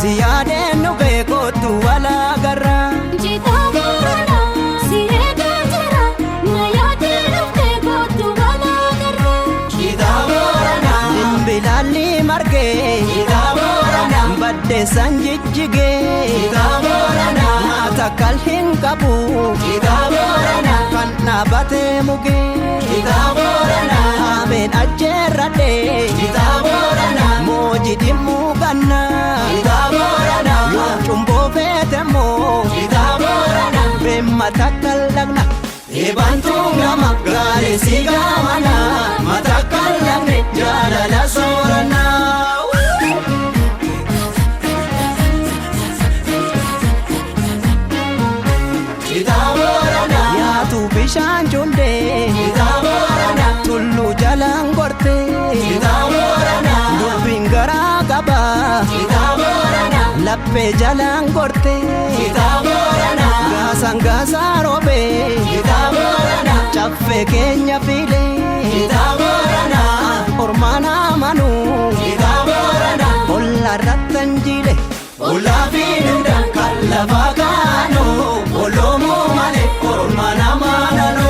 Siyaade nu beekotu wala garra. Jita Boorana sireeda jira na yaade nu beekotu wala garra. Jita Boorana dimbilalli marge. Jita Boorana badde sanjijjige. Jita Boorana matakal hin qabu. Jita Boorana kan dhaabate muge. Jita Boorana ameen ajjeerradhe. Jita Boorana mooji dhimmu ganna. Jita Boorana yoo cumboo feetemo. Jita Boorana beemma takkal dhaqna. Eebantuu nama gaarii si gaamana. Matakkal dhaqne jaalala soorana. Jita Boorana yaatu bishaan cundee. Jita Boorana tullu jalaan gorte. Jita Boorana dubbiin garaa qaba. Jita Boorana laphee jalaan gorte. Jita Boorana gaasaan gaasaa roobe. Jita Boorana caffee keenya fiile. Jita Boorana ormaan amanu. Jita Boorana olla rattan jile. Ollaa fi duudhaan kan lafa kaanu. Oloomoo malee ormaan amaananu.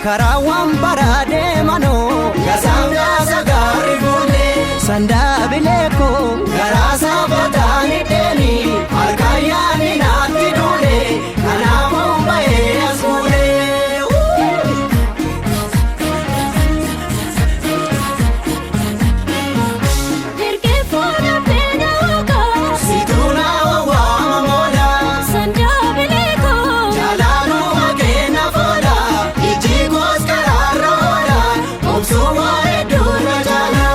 Karaawwan baradee manoo gasaan gaasa gaarii fuulee sandaa bileekoo garaasaa bootaani deemi harkayyaani naatti duulee kanaafuu bahee as fuulee. Ergee fuula beeloogaa Situuna waama moola sandaa bileekoo jalaanuu makeena foola ijji goos karaarra oola obsuu waa'ee duura jaalaa.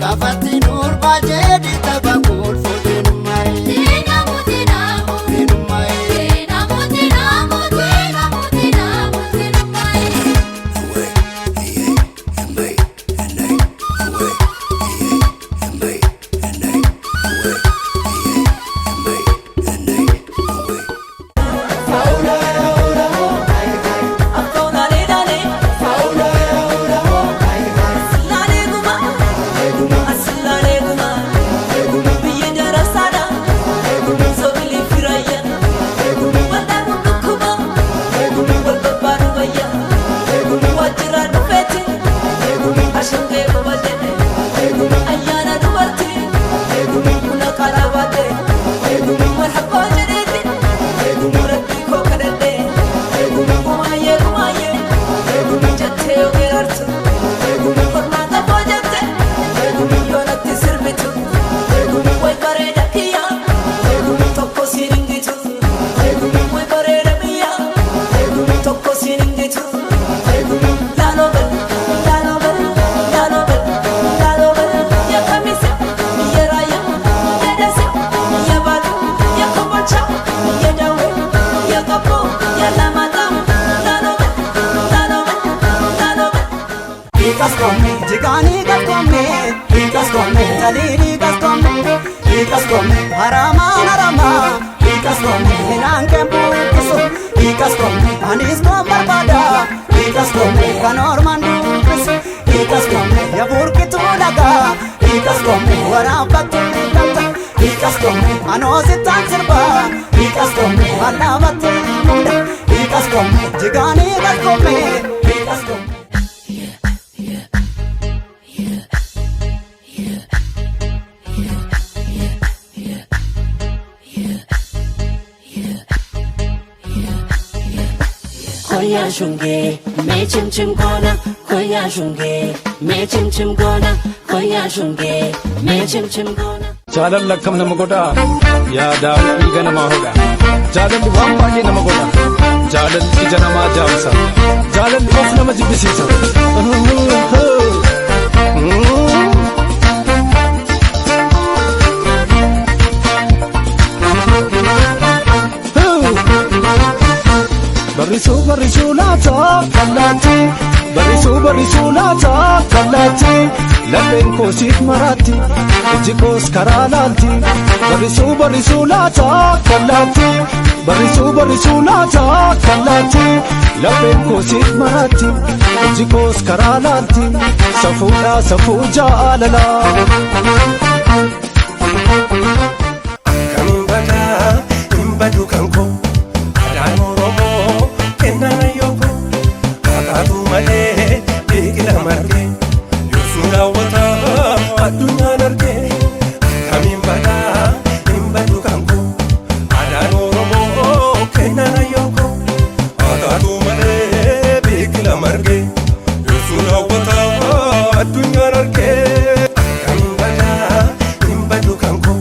Kafati nur bajedi tabakul fudin mai. Tina mutina Fudin mai. Tina mutina mutina mutina mutina mai. Jikani kaskome, ikaskome, jalili kaskome, ikaskome, harama harama, ikaskome, hinanke bukiso, hiikas komme anis kon barbaada hiikas komme kan ormaan dubbis hiikas komme yaa burqituu dhagaa hiikas komme waraabbattu ni galta hiikas komme anoo sittaan sirba hiikas komme waan dhaabattu ni muda hiikas komme jigaan hiikas komme hiikas komme. Koya shunge, me chim chim gona. Koya shunge, me chim chim gona. Koya shunge, me chim chim gona. Jaalal lakkam nama godha yaadaaf dhiiga namaa hodha jaalalli waan baay'ee nama godha jaalalli ija namaa jaamsa jaalalli of nama jibbisiisa. Barrisuu laata kallaatti barrisuu laata kallaatti lapheen koo siif maraatti iji koos karaa laalti barrisuu laata kallaatti barrisuu laata kallaatti lapheen koo siif maraatti iji koos karaa laalti safuudha safuu jaalalaa. Kamiin badaa hin badu kan koo adaan Oromoo kennaa yoko akaatu malee biqila margee yoosuu daawwataa addunyaan argee kamiin badaa hin badu kan koo adaan Oromoo kennaa yoko akaatu malee biqila margee yoosuu daawwataa addunyaan argee kamiin badaa hin badu kan koo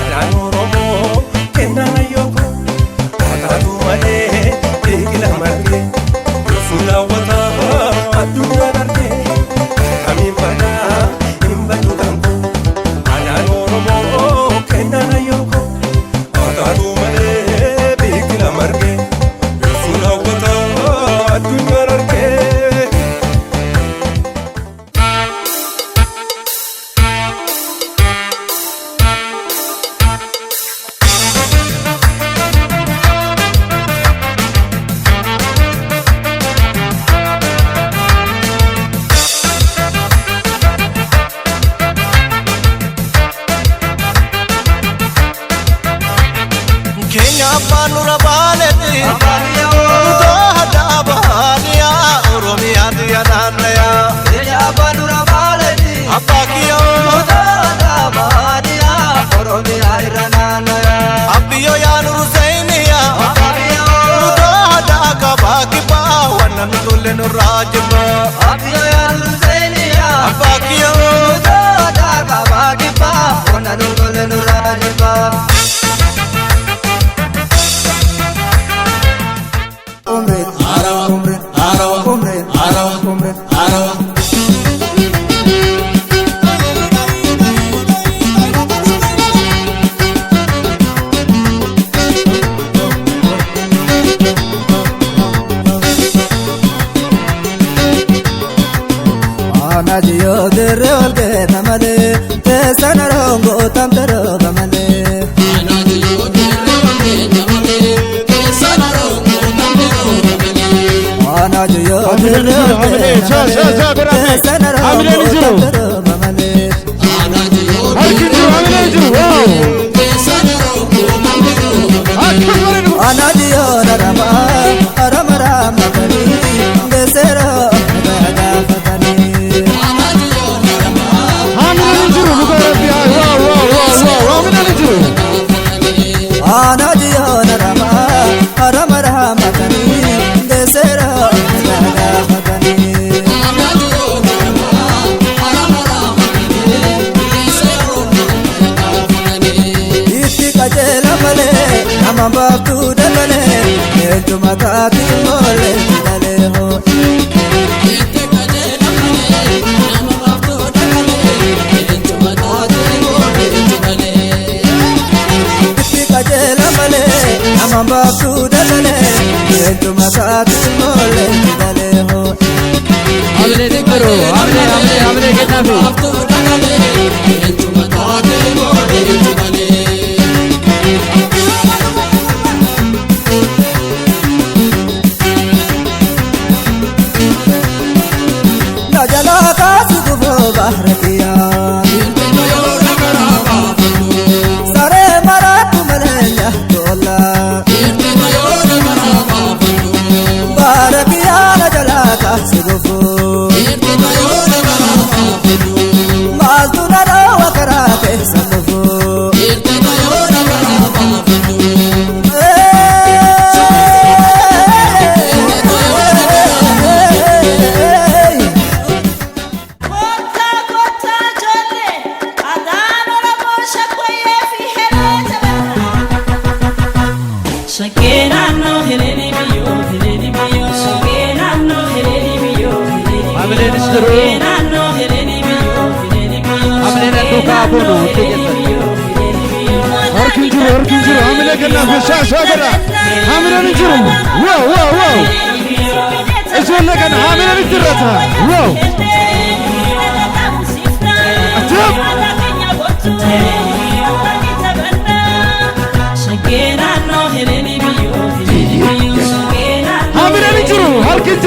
adaan Oromoo kennaa yoko akaatu malee biqila margee yoosuu daawwataa addunyaan argee kamiin badaa hin badu kan koo adaan Oromoo kennaa yoko akaatu malee biqila margee yoosuu daawwataa addunyaan argee. Kenya Banura Baleti Tohada Bahania Oromia Dianaya Kenya Banura Baleti Abakiyo Tohada Bahania Oromia Iranaya Abiyo Yanuru Zainia Abakiyo Tohada Kabakiba Wanan Tulen Rajiba Abiyo Yanuru Zainia Abakiyo Tohada Kabakiba Wanan Tulen Rajiba. Najiyo dirre olge namale tesana rongo tamtaro bamale. Najiyo dirre olge namale tesana rongo tamtaro bamale. Najiyo dirre olge namale tesana rongo tamtaro bamale. Najiyo dirre olge tesana rongo tamtaro bamale. Najiyo narama arama rama kani desero naga fatani. Anajiyo narama arama rama kani desero naga fatani. Anajiyo narama arama rama kani desero naga fatani. Iti kajela male namamba tu dalale entu makati mole dale ho. Iti kajela male namamba tu dalale entu makati mole dale. Kajela male, amamba tu dalale, entu makati mole dale ho. Amle dikro, amle kitabu. Tu dalale, entu makati mole dale. Kenna fishasha gara. Hamira ni jiru. Wow. Ijoollee kana hamira ni jirata. Wow. Atiyam. Hamira ni jiru. Halkin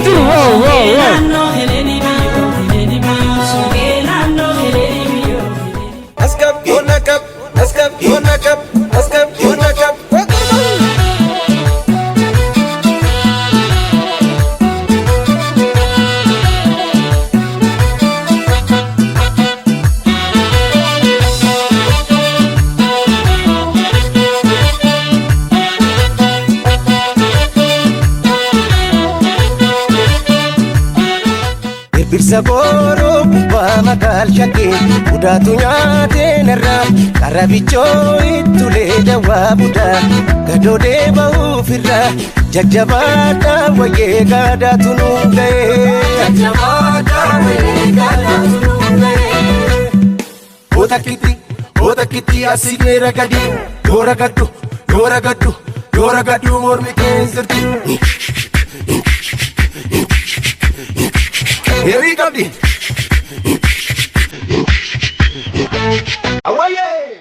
jiru. Wow. Birsaboro bama kalshake udatu nyaate narra karabicho itule jawabuda gadode bau firra jajjabata waye gadatu nungae Oda kiti asine ragadi yoragadu mormi kenzerti Here we go, Awaye!